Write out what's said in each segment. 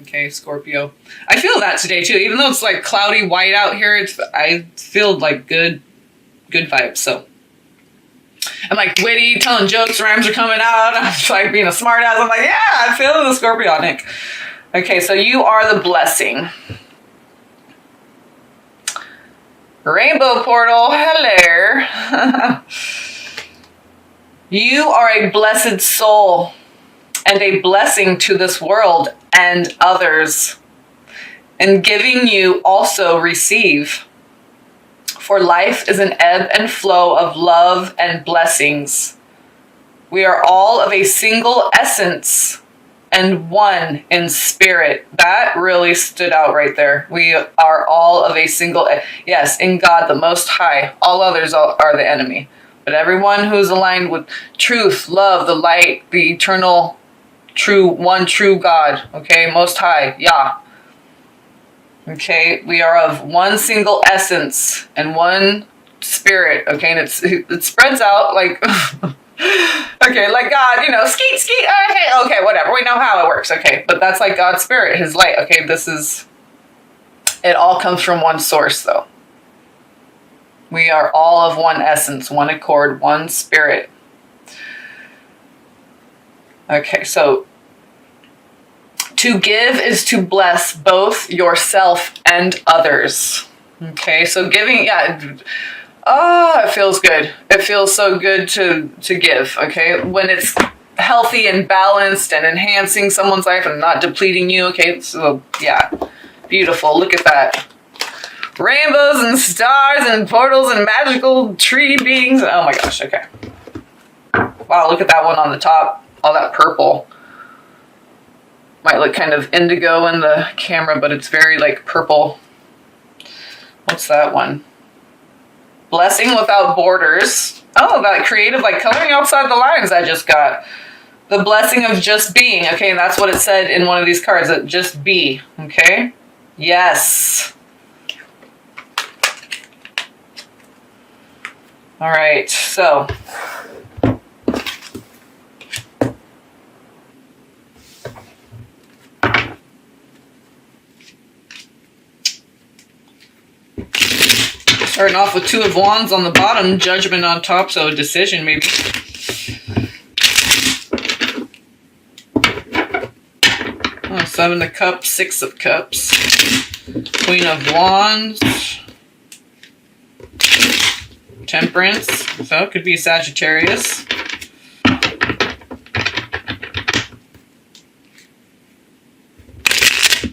Okay, Scorpio. I feel that today too. Even though it's like cloudy white out here, I feel like good vibes. So I'm like witty, telling jokes, rhymes are coming out. I'm just like being a smart ass. I'm like, yeah, I'm feeling the Scorpionic. Okay, so you are the blessing. Rainbow portal, hello. You are a blessed soul and a blessing to this world and others. And giving you also receive. For life is an ebb and flow of love and blessings. We are all of a single essence and one in spirit. That really stood out right there. We are all of a single, yes, in God, the Most High. All others are the enemy. But everyone who's aligned with truth, love, the light, the eternal, one true God, okay, Most High, Yah. Okay, we are of one single essence and one spirit, okay, and it spreads out like, okay, like God, you know, skeet, okay, whatever, we know how it works, okay, but that's like God's spirit, his light, okay, it all comes from one source, though. We are all of one essence, one accord, one spirit. Okay, so to give is to bless both yourself and others. Okay, so giving, yeah, it feels good. It feels so good to give, okay? When it's healthy and balanced and enhancing someone's life and not depleting you, okay? So, yeah, beautiful. Look at that. Rainbows and stars and portals and magical tree beings. Oh my gosh, okay. Wow, look at that one on the top. All that purple. Might look kind of indigo in the camera, but it's very like purple. What's that one? Blessing without borders. Oh, that creative, like coloring outside the lines I just got. The blessing of just being. Okay, and that's what it said in one of these cards, that just be. Okay? Yes. All right, so starting off with Two of Wands on the bottom, Judgment on top, so a decision maybe. Oh, Seven of Cups, Six of Cups, Queen of Wands, Temperance, so it could be Sagittarius.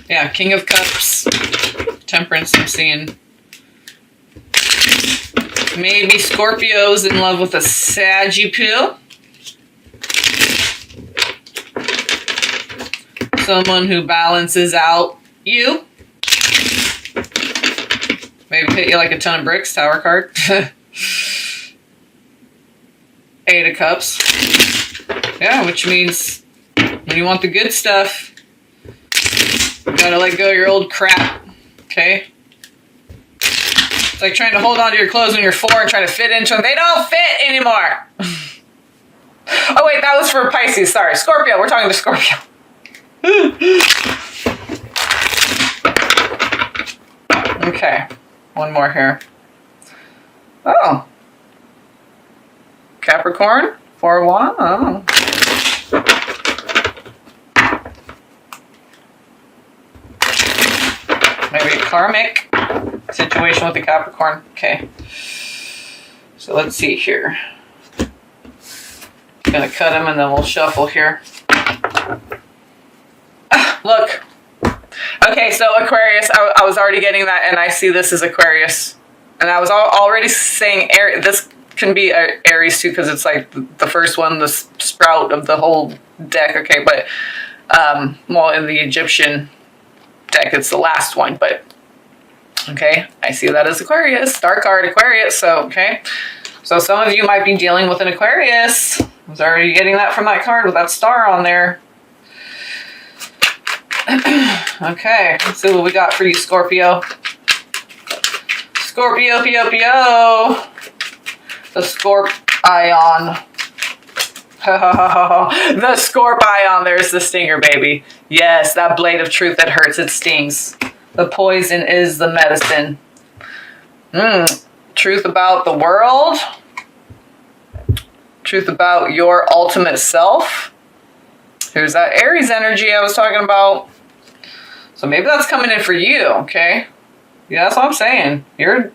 Yeah, King of Cups, Temperance I'm seeing. Maybe Scorpio's in love with a Sagittarius. Someone who balances out you. Maybe hit you like a ton of bricks, Tower card. Eight of Cups. Yeah, which means when you want the good stuff, you gotta let go of your old crap. Okay? It's like trying to hold on to your clothes when you're 4 and trying to fit into them. They don't fit anymore. Oh wait, that was for Pisces. Sorry, Scorpio. We're talking to Scorpio. Okay, one more here. Oh. Capricorn, 4-1. Oh. Maybe a karmic situation with the Capricorn. Okay. So let's see here. Gonna cut him and then we'll shuffle here. Look. Okay, so Aquarius, I was already getting that, and I see this as Aquarius. And I was already saying Aries. This can be Aries too, because it's like the first one, the sprout of the whole deck. Okay, but well, in the Egyptian deck, it's the last one. But okay, I see that as Aquarius, star card Aquarius. So okay, so some of you might be dealing with an Aquarius. I was already getting that from that card with that star on there. Okay, let's see what we got for you, Scorpio. Scorpio, Pio, Pio. The Scorpion. The Scorpion, there's the stinger, baby. Yes, that blade of truth that hurts, it stings. The poison is the medicine. Truth about the world. Truth about your ultimate self. Here's that Aries energy I was talking about. So maybe that's coming in for you, okay? Yeah, that's what I'm saying. You're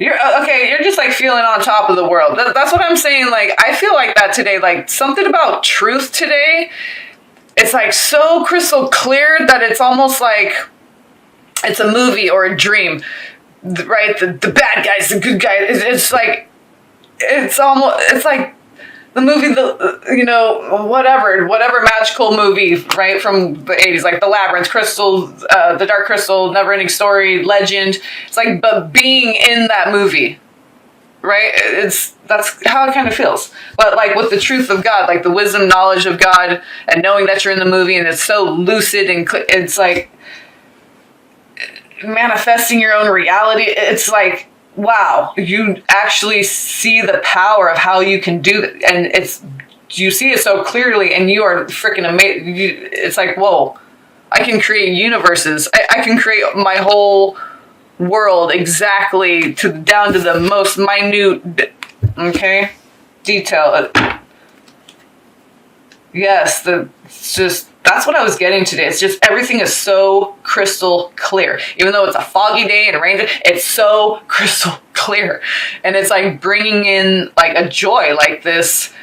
okay, you're just like feeling on top of the world. That's what I'm saying. Like, I feel like that today. Like, something about truth today, it's like so crystal clear that it's almost like it's a movie or a dream, right? The bad guys, the good guys. It's like, it's like the movie, whatever magical movie, right, from the 80s, like The Labyrinth, Crystal, The Dark Crystal, Neverending Story, Legend. It's like, but being in that movie, right? That's how it kind of feels. But like with the truth of God, like the wisdom, knowledge of God, and knowing that you're in the movie, and it's so lucid and it's like manifesting your own reality. It's like, wow, you actually see the power of how you can do that, and you see it so clearly, and you are freaking amazing. It's like, whoa, I can create universes. I can create my whole world exactly down to the most minute, okay, detail. Yes, it's just. That's what I was getting today. It's just everything is so crystal clear. Even though it's a foggy day and rain, it's so crystal clear. And it's like bringing in like a joy, like this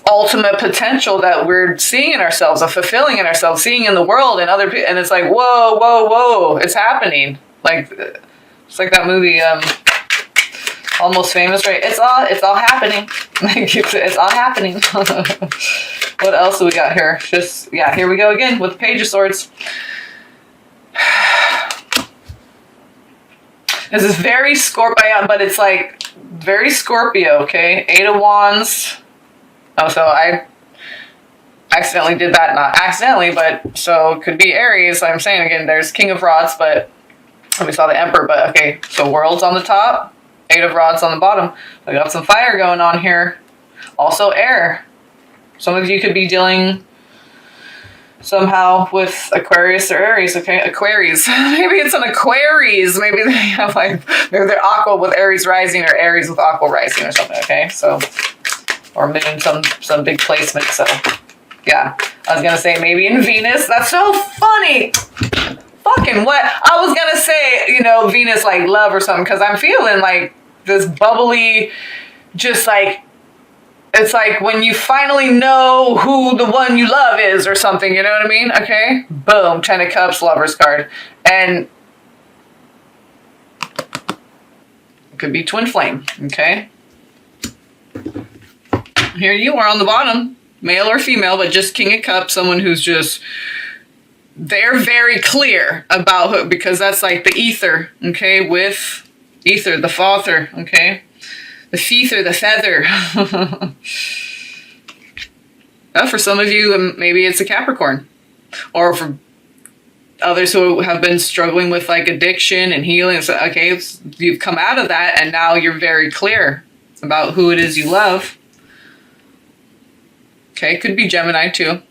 ultimate potential that we're seeing in ourselves, of fulfilling in ourselves, seeing in the world and other people. And it's like, whoa, it's happening. Like, it's like that movie, Almost Famous, right? It's all happening. It's all happening. What else do we got here? Here we go again with the Page of Swords. This is very Scorpio, but it's like very Scorpio, okay? 8 of Wands. Oh, so I accidentally did that. Not accidentally, but so it could be Aries. I'm saying again, there's King of Rods, but we saw the Emperor, but okay. So World's on the top, 8 of Rods on the bottom. We got some fire going on here. Also air. Some of you could be dealing somehow with Aquarius or Aries, okay? Aquarius. Maybe it's an Aquarius. Maybe they have maybe they're Aqua with Aries rising or Aries with Aqua rising or something, okay? So, or Moon, some big placement, so yeah. I was gonna say maybe in Venus. That's so funny. Fucking what? I was gonna say, Venus like love or something, because I'm feeling like this bubbly, just like, it's like when you finally know who the one you love is or something, you know what I mean? Okay? Boom, 10 of Cups, Lover's card. And it could be twin flame, okay? Here you are on the bottom, male or female, but just King of Cups, someone who's just, they're very clear about who, because that's like the ether, okay? With ether, the father, okay? The feather, the feather. Well, for some of you, maybe it's a Capricorn. Or for others who have been struggling with like addiction and healing. So, okay, you've come out of that and now you're very clear about who it is you love. Okay, could be Gemini too.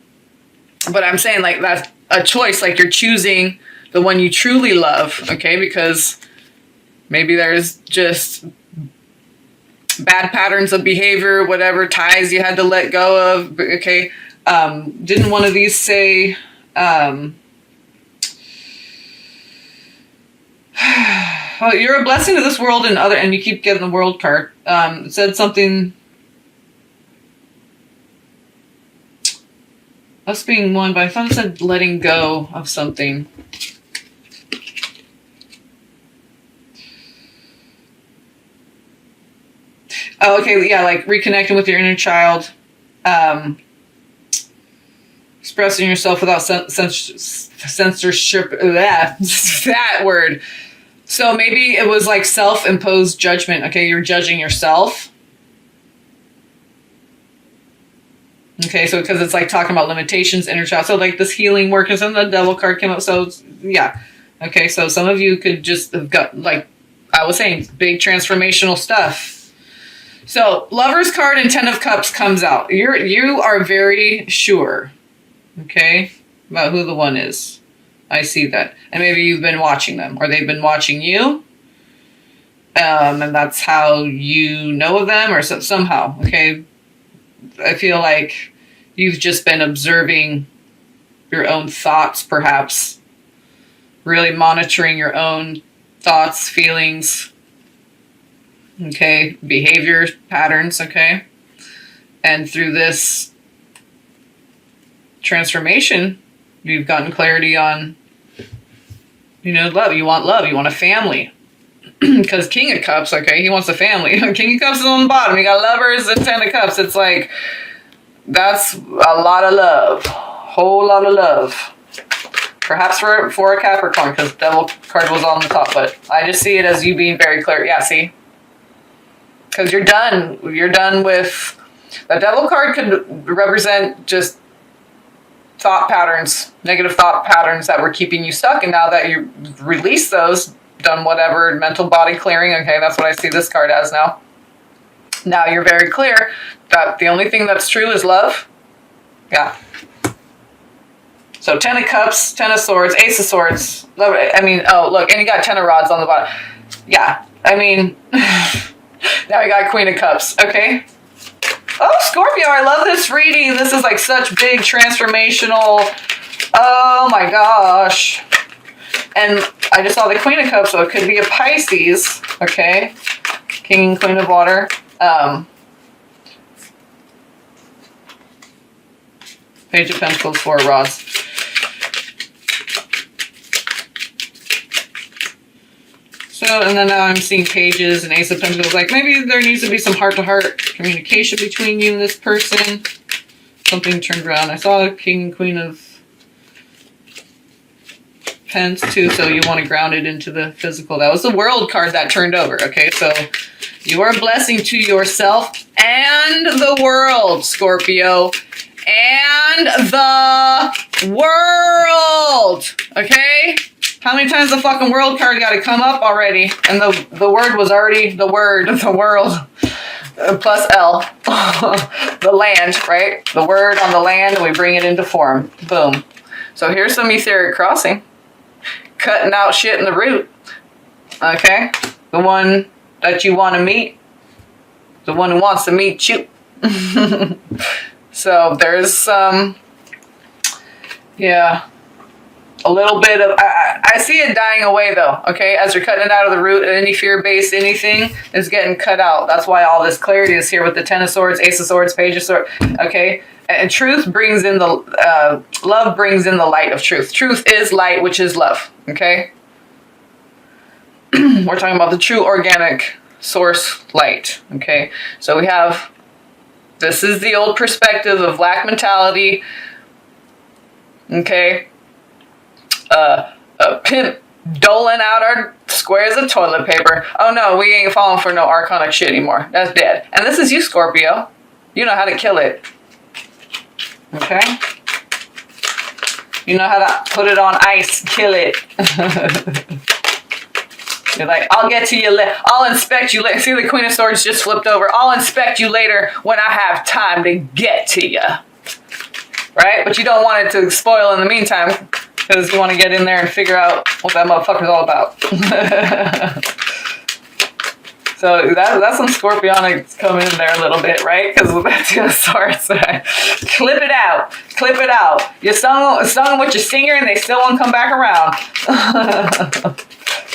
But I'm saying like that's a choice, like you're choosing the one you truly love, okay? Because maybe there's just bad patterns of behavior, whatever ties you had to let go of, okay? Didn't one of these say, well, you're a blessing to this world and you keep getting the world card. It said something, us being one, but I thought it said letting go of something. Oh, okay, yeah, like reconnecting with your inner child, expressing yourself without censorship, that word. So maybe it was like self-imposed judgment, okay, you're judging yourself. Okay, so because it's like talking about limitations, inner child, so like this healing work, and the Devil card came up, so yeah. Okay, so some of you could just have got, like I was saying, big transformational stuff. So Lover's card and Ten of Cups comes out. You are very sure, okay, about who the one is. I see that. And maybe you've been watching them, or they've been watching you. And that's how you know of them, or somehow, okay? I feel like you've just been observing your own thoughts, perhaps. Really monitoring your own thoughts, feelings, okay? Behavior patterns, okay? And through this transformation, you've gotten clarity on, love. You want love. You want a family. Because King of Cups, okay, he wants a family. King of Cups is on the bottom. You got Lovers and Ten of Cups. It's like, that's a lot of love. Whole lot of love. Perhaps for a Capricorn, because Devil card was on the top. But I just see it as you being very clear. Yeah, see? Because you're done. You're done with... The Devil card could represent just thought patterns, negative thought patterns that were keeping you stuck. And now that you release those, done whatever, mental body clearing, okay, that's what I see this card as now. Now you're very clear that the only thing that's true is love. Yeah. So Ten of Cups, Ten of Swords, Ace of Swords. Oh, look, and you got Ten of Rods on the bottom. Yeah, now you got Queen of Cups, okay? Oh, Scorpio, I love this reading. This is like such big transformational. Oh my gosh. And I just saw the Queen of Cups, so it could be a Pisces, okay? King and Queen of Water. Page of Pentacles, Four of Rods. So, and then now I'm seeing Pages and Ace of Pentacles. Like, maybe there needs to be some heart-to-heart communication between you and this person. Something turned around. I saw King and Queen of Pence too, so you want to ground it into the physical. That was the World card that turned over, okay? So you are a blessing to yourself and the world, Scorpio. And the world, okay? How many times the fucking World card got to come up already? And the word was already the word, the world, plus L, the land, right? The word on the land, and we bring it into form. Boom. So here's some etheric crossing. Cutting out shit in the root, okay? The one that you want to meet, the one who wants to meet you. So there's yeah, a little bit of, I see it dying away though, okay? As you're cutting it out of the root, any fear-based anything is getting cut out. That's why all this clarity is here with the Ten of Swords, Ace of Swords, Page of Swords, okay? And truth brings in the, love brings in the light of truth. Truth is light, which is love, okay? We're talking about the true organic source light, okay? So we have, this is the old perspective of lack mentality, okay? A pimp doling out our squares of toilet paper. Oh no, we ain't falling for no archonic shit anymore. That's dead. And this is you, Scorpio. You know how to kill it. Okay? You know how to put it on ice, kill it. You're like, I'll get to you later. I'll inspect you later. See, the Queen of Swords just flipped over. I'll inspect you later when I have time to get to you. Right? But you don't want it to spoil in the meantime, because you want to get in there and figure out what that motherfucker's all about. So that's some Scorpionics coming in there a little bit, right? Because that's Two of Swords. Clip it out. Clip it out. You sung them with your singer and they still won't come back around.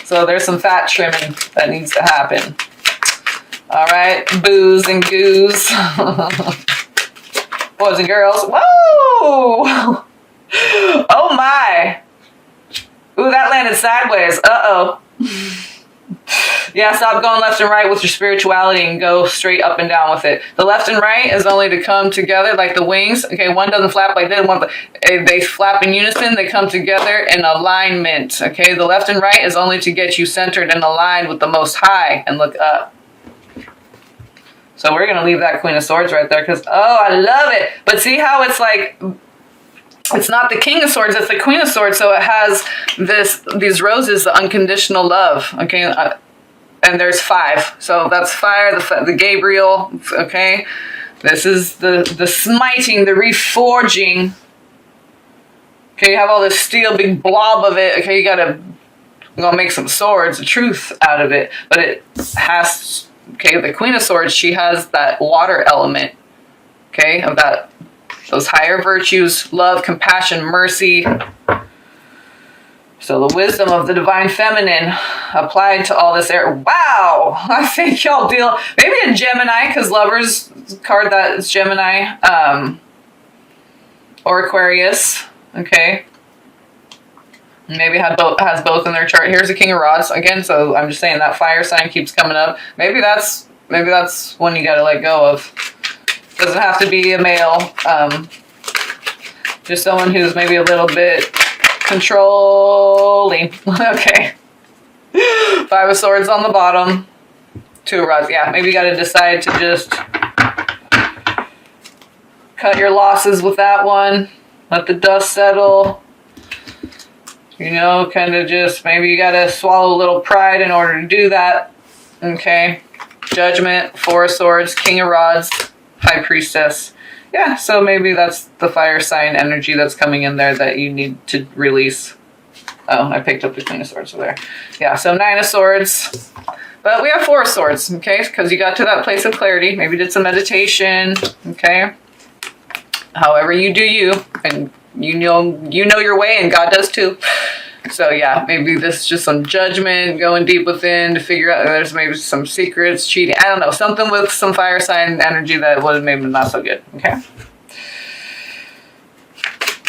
So there's some fat trimming that needs to happen. All right, booze and goos. Boys and girls. Whoa! Oh my! Ooh, that landed sideways. Uh-oh. Yeah, stop going left and right with your spirituality and go straight up and down with it. The left and right is only to come together like the wings. Okay, one doesn't flap like this, one they flap in unison, they come together in alignment. Okay, the left and right is only to get you centered and aligned with the Most High and look up. So we're going to leave that Queen of Swords right there because, oh, I love it. But see how it's like, it's not the King of Swords, it's the Queen of Swords. So it has these roses, the unconditional love. Okay, and there's 5. So that's fire, the Gabriel, okay? This is the smiting, the reforging. Okay, you have all this steel, big blob of it. Okay, I'm gonna make some swords, the truth out of it. But it has, okay, the Queen of Swords, she has that water element, okay, of those higher virtues, love, compassion, mercy. So the wisdom of the divine feminine applied to all this air. Wow! I think y'all deal, maybe a Gemini, because Lovers card that is Gemini, or Aquarius, okay? Maybe has both in their chart. Here's the King of Rods again, so I'm just saying that fire sign keeps coming up. Maybe that's one you gotta let go of. Doesn't have to be a male. Just someone who's maybe a little bit controlling. Okay. 5 of Swords on the bottom. 2 of Rods. Yeah, maybe you got to decide to just cut your losses with that one. Let the dust settle. You know, kind of just, maybe you got to swallow a little pride in order to do that. Okay. Judgment, 4 of Swords, King of Rods, High Priestess. Yeah, so maybe that's the fire sign energy that's coming in there that you need to release. Oh, I picked up the Queen of Swords over there. Yeah, so 9 of Swords. But we have 4 of Swords, okay? Because you got to that place of clarity. Maybe did some meditation, okay? However you do you. And you know your way, and God does too. So yeah, maybe this is just some judgment, going deep within to figure out there's maybe some secrets, cheating. I don't know, something with some fire sign energy that was maybe not so good. Okay.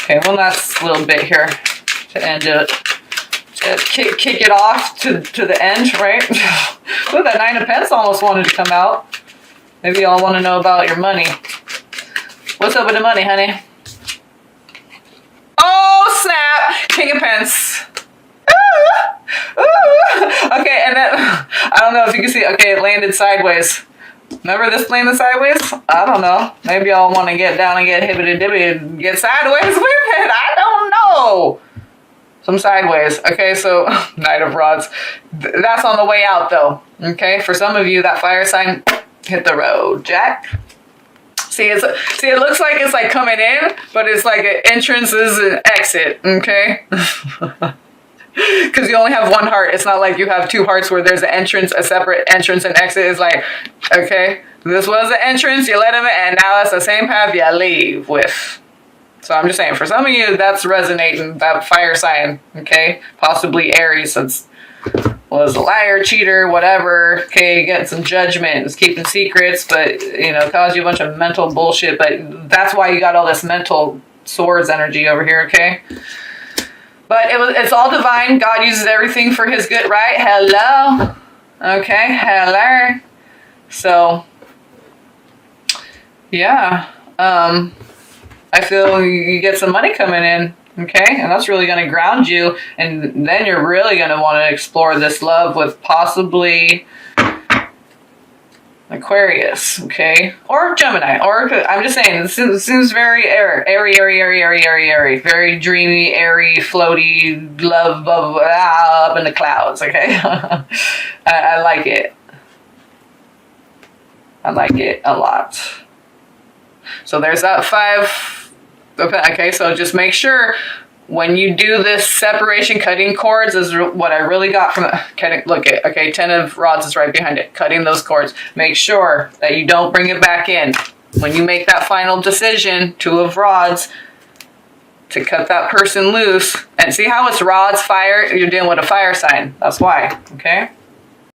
Okay, one last little bit here to end it. To kick it off to the end, right? Ooh, that 9 of Pentacles almost wanted to come out. Maybe y'all want to know about your money. What's up with the money, honey? Oh, snap! King of Pentacles. Okay, and then, I don't know if you can see, okay, it landed sideways. Remember this landed sideways? I don't know. Maybe y'all want to get down and get hibbity-dibbity and get sideways with it. I don't know. Some sideways. Okay, so, Knight of Rods. That's on the way out, though. Okay, for some of you, that fire sign hit the road, Jack. See, it looks like it's like coming in, but it's like an entrance is an exit, okay? Because you only have 1 heart. It's not like you have 2 hearts where there's an entrance, a separate entrance and exit. It's like, okay, this was the entrance, you let him in, and now that's the same path you leave with. So I'm just saying, for some of you, that's resonating, that fire sign, okay? Possibly Aries, since was a liar, cheater, whatever. Okay, getting some judgment, is keeping secrets, but, you know, caused you a bunch of mental bullshit. But that's why you got all this mental swords energy over here, okay? But it's all divine. God uses everything for his good, right? Hello. Okay, hello. So, yeah. I feel you get some money coming in. Okay, and that's really going to ground you, and then you're really going to want to explore this love with possibly Aquarius, okay, or Gemini, or I'm just saying, this seems very airy, very dreamy, airy, floaty, love, blah, blah, blah, up in the clouds, okay? I like it. I like it a lot. So there's that 5. Okay, so just make sure when you do this separation, cutting cords is what I really got from it. Look at, okay, 10 of Rods is right behind it. Cutting those cords. Make sure that you don't bring it back in. When you make that final decision, 2 of Rods, to cut that person loose. And see how it's Rods, fire? You're dealing with a fire sign. That's why, okay?